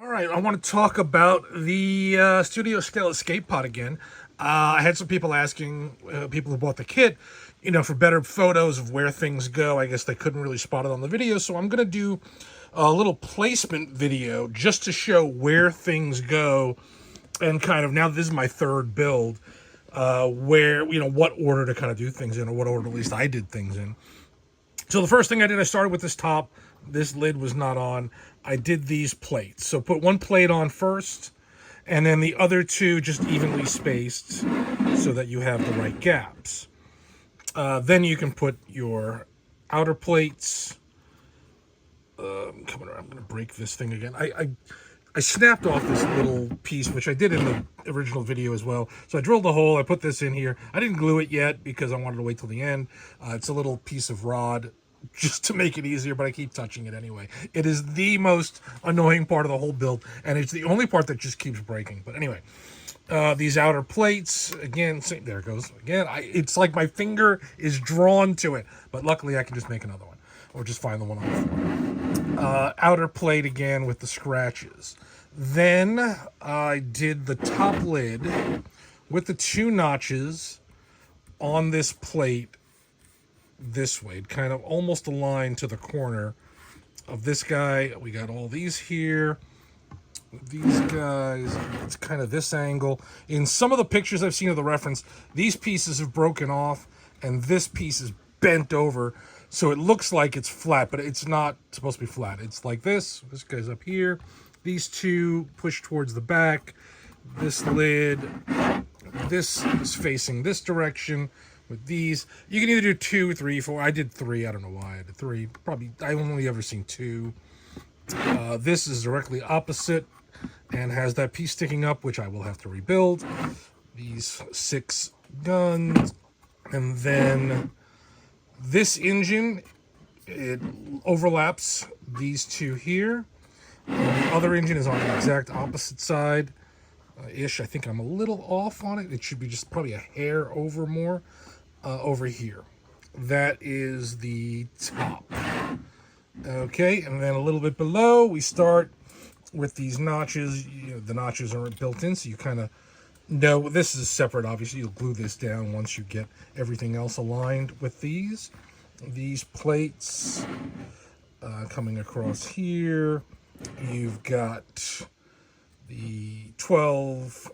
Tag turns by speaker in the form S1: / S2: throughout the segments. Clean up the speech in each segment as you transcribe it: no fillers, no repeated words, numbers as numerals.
S1: All right, I want to talk about the studio scale escape pod again. I had some people asking, people who bought the kit, for better photos of where things go. I guess they couldn't really spot it on the video, so I'm going to do a little placement video just to show where things go, and kind of now this is my third build, where what order to kind of do things in, or what order at least I did things in. So the first thing I did, I started with this top. This lid was not on. I did these plates. So put one plate on first, and then the other two just evenly spaced so that you have the right gaps. Then you can put your outer plates. Coming around, I'm going to break this thing again. I snapped off this little piece, which I did in the original video as well. So I drilled a hole. I put this in here. I didn't glue it yet because I wanted to wait till the end. It's a little piece of rod just to make it easier, but I keep touching it anyway. It is the most annoying part of the whole build, and it's the only part that just keeps breaking. But anyway, these outer plates, again, there it goes. Again, it's like my finger is drawn to it, but luckily I can just make another one, or just find the one on the floor. Outer plate again with the scratches. Then I did the top lid with the two notches on this plate this way, kind of almost aligned to the corner of this guy. We got all these here. These guys, it's kind of this angle. In some of the pictures I've seen of the reference, these pieces have broken off and this piece is bent over. So it looks like it's flat, but it's not supposed to be flat. It's like this. This guy's up here. These two push towards the back. This lid, this is facing this direction. With these, you can either do 2, 3, 4. I did 3. I don't know why I did 3. Probably, I only ever seen 2. This is directly opposite and has that piece sticking up, which I will have to rebuild. These 6 guns. And then this engine, it overlaps these two here. And the other engine is on the exact opposite side. Ish. I think I'm a little off on it. It should be just probably a hair over more. Over here. That is the top. Okay, and then a little bit below, we start with these notches. The notches are built in, so you kind of know this is separate. Obviously, you'll glue this down once you get everything else aligned with these. These plates coming across here. You've got the 12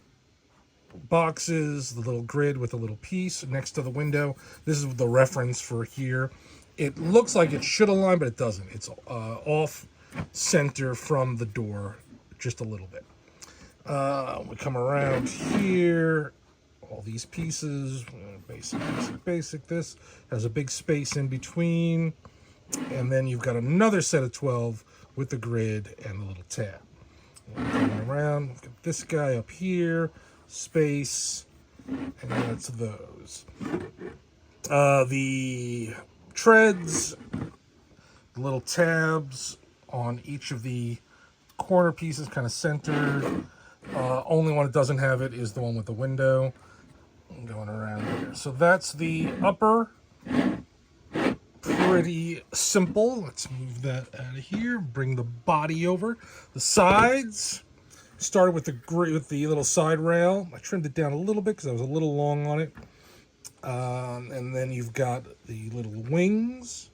S1: boxes, the little grid with a little piece next to the window. This is the reference for here. It looks like it should align, but it doesn't. It's off center from the door just a little bit. We come around here, all these pieces, basic. This has a big space in between, and then you've got another set of 12 with the grid and the little tab. Coming around, we've got this guy up here, space, and that's those. The treads, the little tabs on each of the corner pieces, kind of centered. Only one that doesn't have it is the one with the window. Going around here. So that's the upper. Pretty simple. Let's move that out of here. Bring the body over. The sides. Started with the little side rail. I trimmed it down a little bit because I was a little long on it. And then you've got the little wings.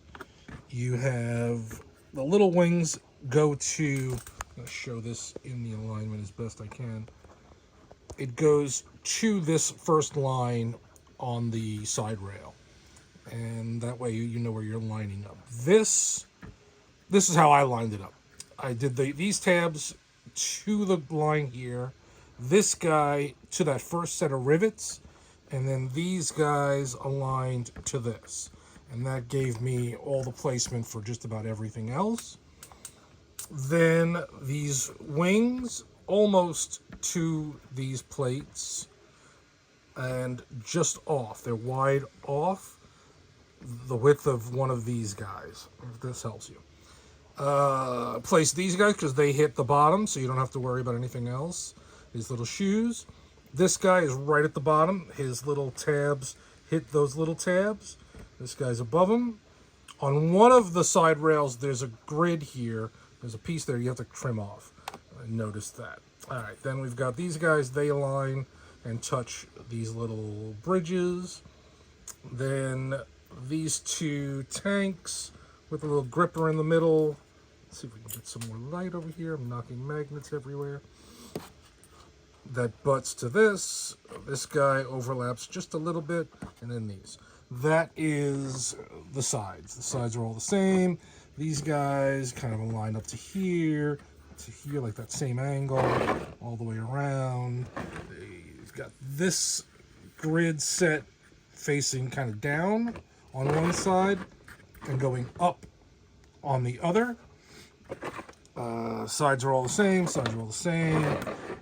S1: You have the little wings go to, I'm going to show this in the alignment as best I can. It goes to this first line on the side rail. And that way you know where you're lining up. This is how I lined it up. I did these tabs to the line here, this guy to that first set of rivets, and then these guys aligned to this. And that gave me all the placement for just about everything else. Then these wings almost to these plates and just off. They're wide off the width of one of these guys, if this helps you. Place these guys because they hit the bottom, so you don't have to worry about anything else. These little shoes. This guy is right at the bottom. His little tabs hit those little tabs. This guy's above him. On one of the side rails, there's a grid here. There's a piece there you have to trim off. I noticed that. All right, then we've got these guys. They align and touch these little bridges. Then these two tanks with a little gripper in the middle. Let's see if we can get some more light over here. I'm knocking magnets everywhere. That butts to this. This guy overlaps just a little bit, and then these. That is the sides. The sides are all the same. These guys kind of align up to here, like that same angle, all the way around. He's got this grid set facing kind of down on one side and going up on the other. Sides are all the same,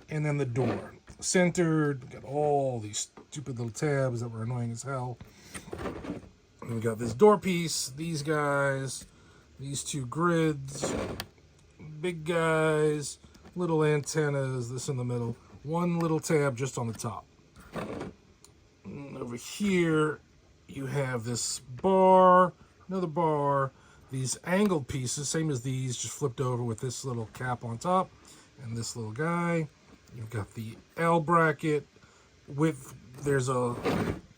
S1: and then the door. Centered, got all these stupid little tabs that were annoying as hell. And we got this door piece, these guys, these two grids, big guys, little antennas, this in the middle, one little tab just on the top. And over here, you have this bar, another bar, these angled pieces, same as these, just flipped over with this little cap on top, and this little guy. You've got the L bracket with, there's a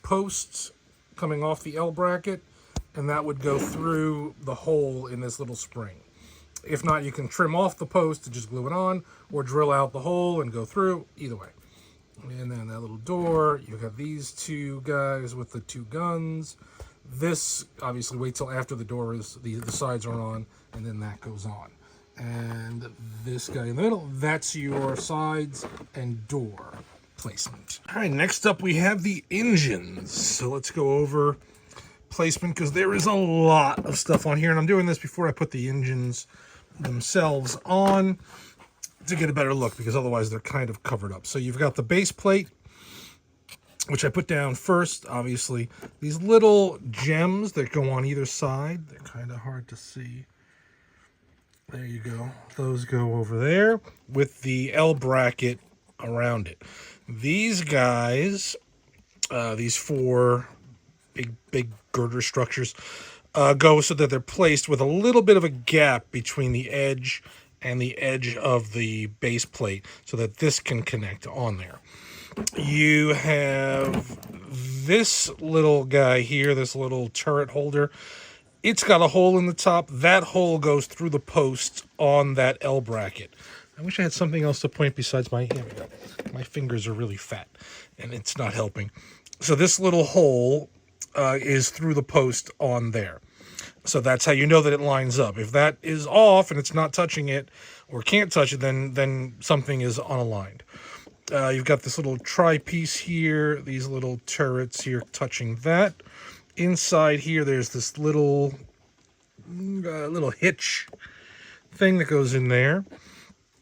S1: post coming off the L bracket, and that would go through the hole in this little spring. If not, you can trim off the post to just glue it on, or drill out the hole and go through, either way. And then that little door, you've got these two guys with the two guns. This, obviously, wait till after the door is, the sides are on, and then that goes on. And this guy in the middle, that's your sides and door placement. All right, next up we have the engines. So let's go over placement, because there is a lot of stuff on here, and I'm doing this before I put the engines themselves on to get a better look, because otherwise they're kind of covered up. So you've got the base plate, which I put down first, obviously. These little gems that go on either side, they're kind of hard to see. There you go. Those go over there with the L bracket around it. These guys, these four big girder structures, go so that they're placed with a little bit of a gap between the edge and the edge of the base plate, so that this can connect on there. You have this little guy here, this little turret holder. It's got a hole in the top. That hole goes through the post on that L bracket. I wish I had something else to point besides my hand. My fingers are really fat, and it's not helping. So this little hole is through the post on there. So that's how you know that it lines up. If that is off and it's not touching it, or can't touch it, then something is unaligned. You've got this little tri-piece here, these little turrets here touching that. Inside here, there's this little hitch thing that goes in there.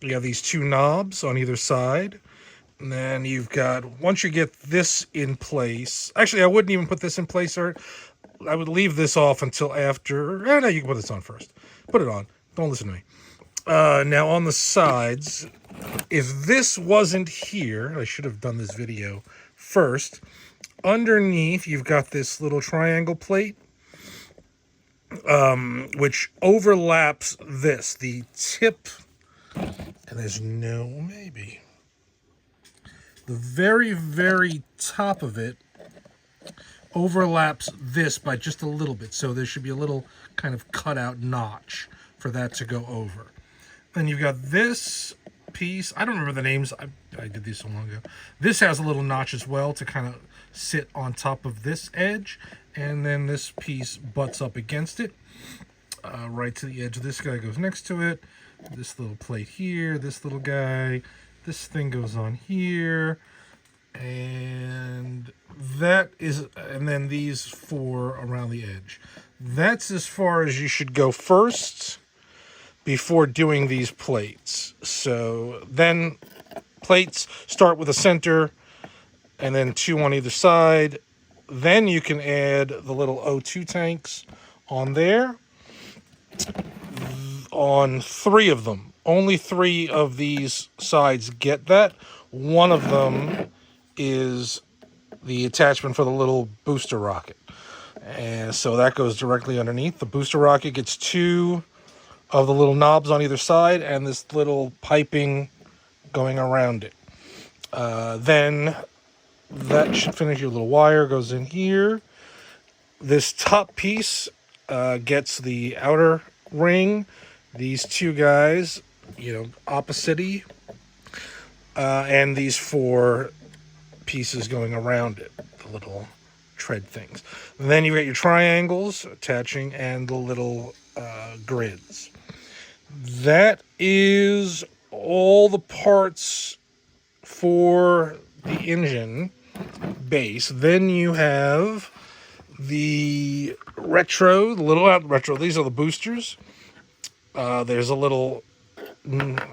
S1: You have these two knobs on either side. And then you've got, once you get this in place, actually I wouldn't even put this in place, or I would leave this off until after. No, you can put this on first. Put it on. Don't listen to me. Now on the sides, if this wasn't here, I should have done this video first. Underneath, you've got this little triangle plate, which overlaps this. The tip, and there's no maybe. The very, very top of it overlaps this by just a little bit. So there should be a little kind of cutout notch for that to go over. Then you've got this piece. I don't remember the names. I did these so long ago. This has a little notch as well to kind of sit on top of this edge. And then this piece butts up against it, right to the edge. This guy goes next to it. This little plate here, this little guy. This thing goes on here. And that is, and then these four around the edge. That's as far as you should go first before doing these plates. So then plates start with a center and then two on either side. Then you can add the little O2 tanks on there, on three of them. Only three of these sides get that. One of them is the attachment for the little booster rocket. And so that goes directly underneath. The booster rocket gets two of the little knobs on either side, and this little piping going around it. Then that should finish. Your little wire goes in here. This top piece gets the outer ring. These two guys, opposite-y. And these four pieces going around it, the little tread things. And then you get your triangles attaching and the little grids. That is all the parts for the engine base. Then you have the retro, the little retro. These are the boosters. There's a little notch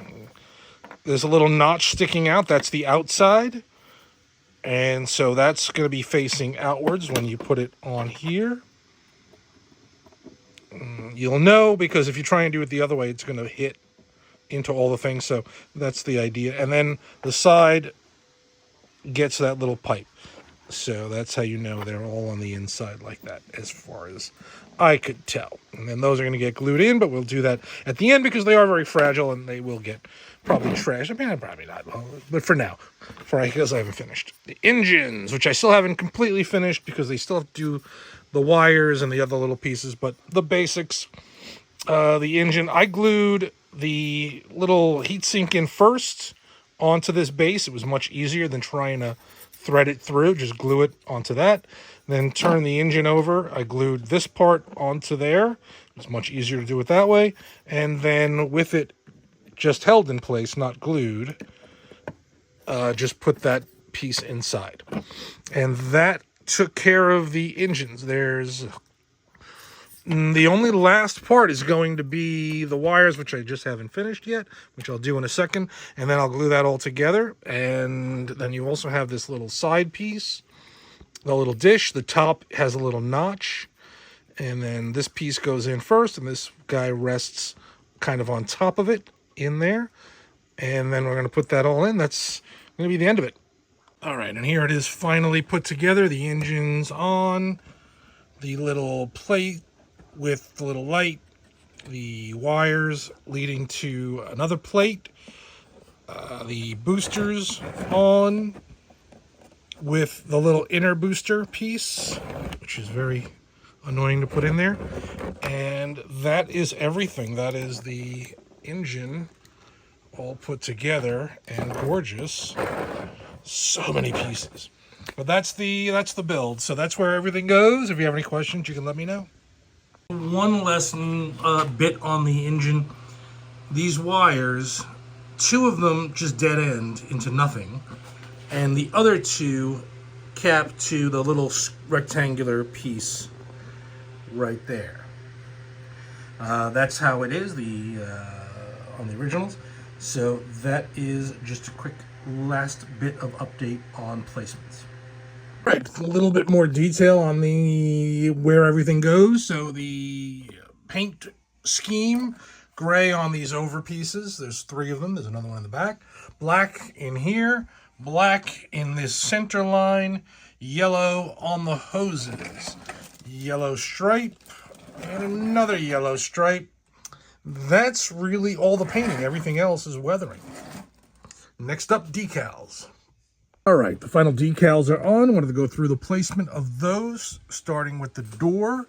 S1: sticking out. That's the outside. And so that's going to be facing outwards when you put it on here. You'll know, because if you try and do it the other way, it's going to hit into all the things. So that's the idea. And then the side gets that little pipe. So that's how you know they're all on the inside like that, as far as I could tell. And then those are going to get glued in, but we'll do that at the end because they are very fragile and they will get probably trashed. I mean, probably not, but for now, because I haven't finished. The engines, which I still haven't completely finished because they still have to do the wires and the other little pieces, but the basics. The engine, I glued the little heatsink in first onto this base. It was much easier than trying to thread it through. Just glue it onto that. Then turn the engine over. I glued this part onto there. It's much easier to do it that way. And then with it just held in place, not glued, just put that piece inside. And that took care of the engines. There's the only last part is going to be the wires, which I just haven't finished yet, which I'll do in a second. And then I'll glue that all together. And then you also have this little side piece, the little dish. The top has a little notch. And then this piece goes in first, and this guy rests kind of on top of it in there. And then we're going to put that all in. That's going to be the end of it. All right, and here it is finally put together. The engine's on, the little plate with the little light, the wires leading to another plate, the boosters on with the little inner booster piece, which is very annoying to put in there. And that is everything. That is the engine all put together and gorgeous. So many pieces. But that's the build. So that's where everything goes. If you have any questions, you can let me know. One lesson bit on the engine. These wires, two of them just dead end into nothing, and the other two cap to the little rectangular piece right there. That's how it is on the originals. So that is just a quick last bit of update on placements. Right, a little bit more detail on where everything goes. So the paint scheme, gray on these over pieces. There's 3 of them. There's another one in the back. Black in here. Black in this center line. Yellow on the hoses. Yellow stripe. And another yellow stripe. That's really all the painting. Everything else is weathering. Next up, decals. All right, the final decals are on. I wanted to go through the placement of those, starting with the door.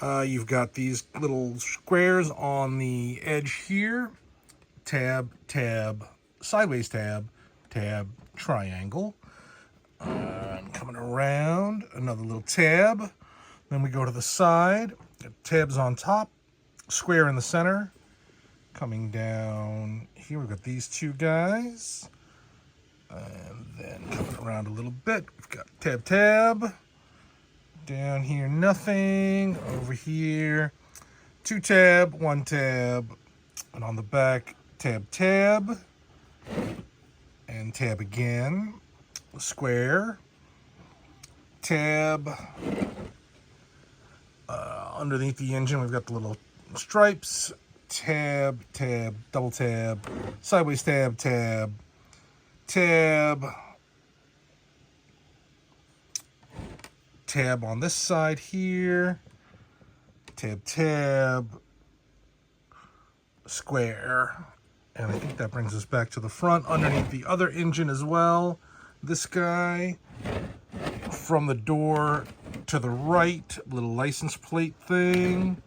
S1: You've got these little squares on the edge here. Tab, tab, sideways tab, tab, triangle. Coming around, another little tab. Then we go to the side. Tabs on top, square in the center. Coming down here, we've got these 2 guys. And then coming around a little bit, we've got tab, tab. Down here, nothing. Over here, 2 tab, 1 tab. And on the back, tab, tab. And tab again. Square. Tab. Underneath the engine, we've got the little stripes. Tab, tab, double tab. Sideways tab, tab. Tab. Tab on this side here. Tab, tab. Square. And I think that brings us back to the front underneath the other engine as well. This guy, from the door to the right, little license plate thing.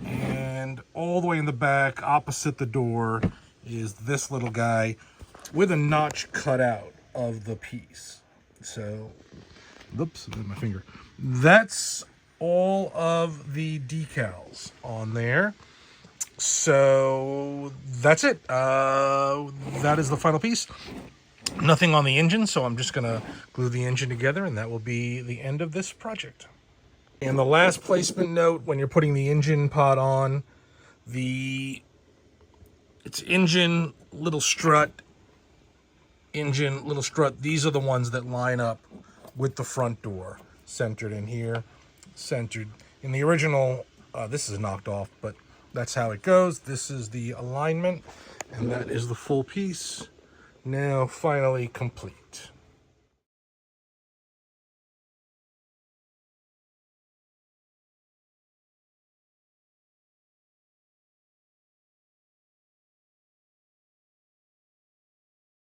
S1: And all the way in the back, opposite the door, is this little guy with a notch cut out of the piece. So, oops, I hit my finger. That's all of the decals on there. So that's it. That is the final piece. Nothing on the engine, so I'm just going to glue the engine together, and that will be the end of this project. And the last placement note, when you're putting the engine pod on, it's engine, little strut, engine, little strut. These are the ones that line up with the front door. Centered in here, centered. In the original, this is knocked off, but that's how it goes. This is the alignment, and that is the full piece. Now finally complete.